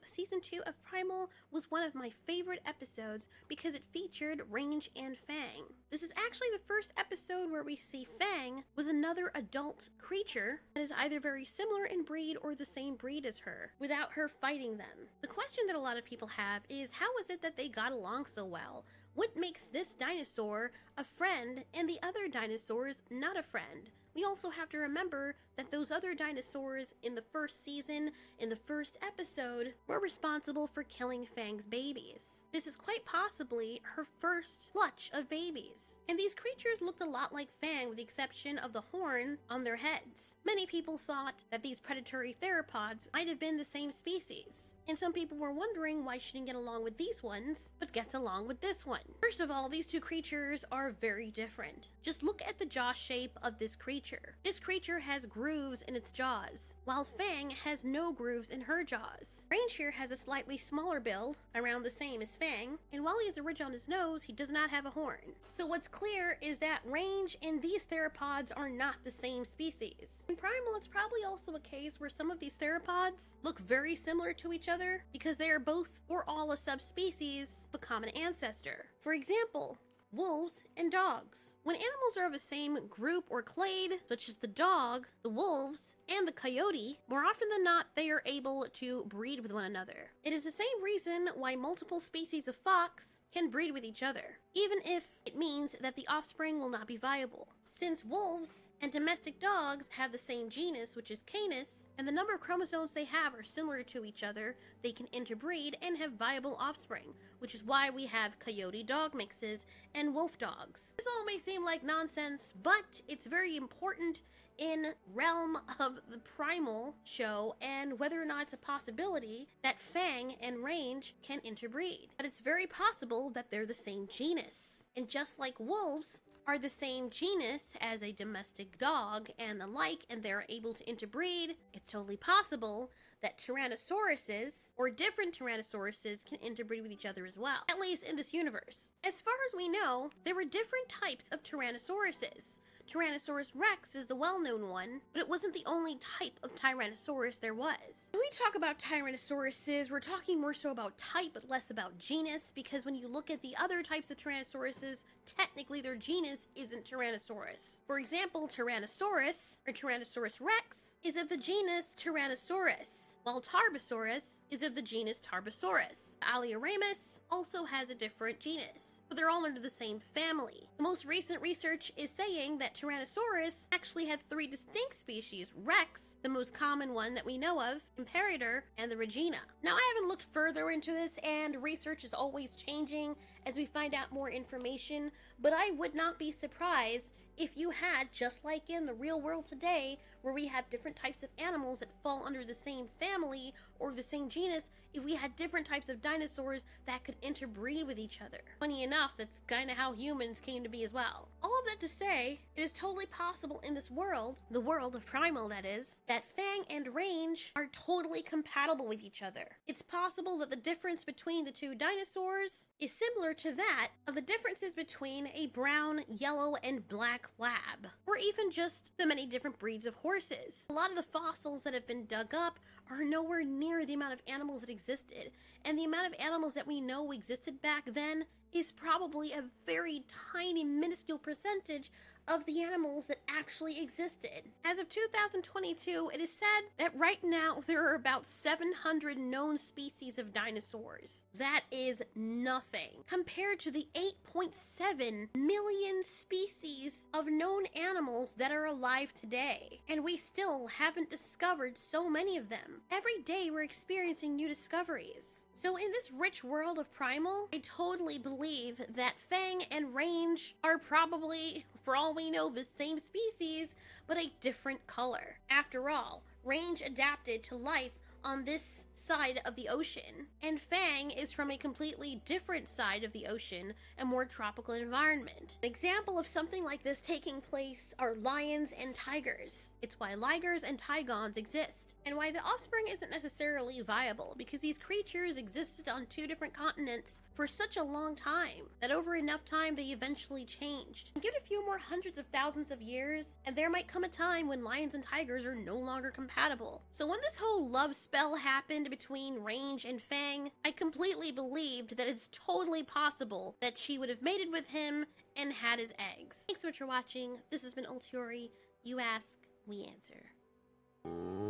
Season 2 of Primal was one of my favorite episodes because it featured Range and Fang. This is actually the first episode where we see Fang with another adult creature that is either very similar in breed or the same breed as her, without her fighting them. The question that a lot of people have is, how is it that they got along so well? What makes this dinosaur a friend and the other dinosaurs not a friend? We also have to remember that those other dinosaurs in the first season, in the first episode, were responsible for killing Fang's babies. This is quite possibly her first clutch of babies. And these creatures looked a lot like Fang with the exception of the horn on their heads. Many people thought that these predatory theropods might have been the same species. And some people were wondering why she didn't get along with these ones, but gets along with this one. First of all, these two creatures are very different. Just look at the jaw shape of this creature. This creature has grooves in its jaws, while Fang has no grooves in her jaws. Range here has a slightly smaller build, around the same as Fang, and while he has a ridge on his nose, he does not have a horn. So what's clear is that Range and these theropods are not the same species. In Primal, it's probably also a case where some of these theropods look very similar to each other because they are both or all a subspecies of a common ancestor. For example, wolves and dogs. When animals are of the same group or clade, such as the dog, the wolves, and the coyote, more often than not, they are able to breed with one another. It is the same reason why multiple species of fox can breed with each other, even if it means that the offspring will not be viable. Since wolves and domestic dogs have the same genus, which is Canis, and the number of chromosomes they have are similar to each other, they can interbreed and have viable offspring, which is why we have coyote dog mixes and wolf dogs. This all may seem like nonsense, but it's very important in realm of the Primal show and whether or not it's a possibility that Fang and Range can interbreed. But it's very possible that they're the same genus. And just like wolves are the same genus as a domestic dog and the like, and they're able to interbreed, it's totally possible that Tyrannosauruses, or different Tyrannosauruses, can interbreed with each other as well, at least in this universe. As far as we know, there were different types of Tyrannosauruses. Tyrannosaurus rex is the well-known one, but it wasn't the only type of Tyrannosaurus there was. When we talk about Tyrannosauruses, we're talking more so about type, but less about genus, because when you look at the other types of Tyrannosauruses, technically their genus isn't Tyrannosaurus. For example, Tyrannosaurus, or Tyrannosaurus rex, is of the genus Tyrannosaurus, while Tarbosaurus is of the genus Tarbosaurus. Alioramus also has a different genus, but they're all under the same family. The most recent research is saying that Tyrannosaurus actually had 3 distinct species: Rex, the most common one that we know of, Imperator, and the Regina. Now, I haven't looked further into this, and research is always changing as we find out more information, but I would not be surprised if you had, just like in the real world today, where we have different types of animals that fall under the same family or the same genus, if we had different types of dinosaurs that could interbreed with each other. Funny enough, that's kind of how humans came to be as well. All of that to say, it is totally possible in this world, the world of Primal that is, that Fang and Range are totally compatible with each other. It's possible that the difference between the two dinosaurs is similar to that of the differences between a brown, yellow, and black lab, or even just the many different breeds of horses. A lot of the fossils that have been dug up are nowhere near the amount of animals that existed, and the amount of animals that we know existed back then is probably a very tiny, minuscule percentage of the animals that actually existed. As of 2022, it is said that right now there are about 700 known species of dinosaurs. That is nothing compared to the 8.7 million species of known animals that are alive today. And we still haven't discovered so many of them. Every day we're experiencing new discoveries. So in this rich world of Primal, I totally believe that Fang and Range are probably, for all we know, the same species, but a different color. After all, Range adapted to life on this side of the ocean, and Fang is from a completely different side of the ocean, a more tropical environment. An example of something like this taking place are lions and tigers. It's why ligers and tigons exist, and why the offspring isn't necessarily viable, because these creatures existed on 2 different continents for such a long time that over enough time they eventually changed. Give it a few more hundreds of thousands of years, and there might come a time when lions and tigers are no longer compatible. So when this whole love spell happened between Range and Fang, I completely believed that it's totally possible that she would have mated with him and had his eggs. Thanks so much for watching. This has been Ultiori. You ask, we answer.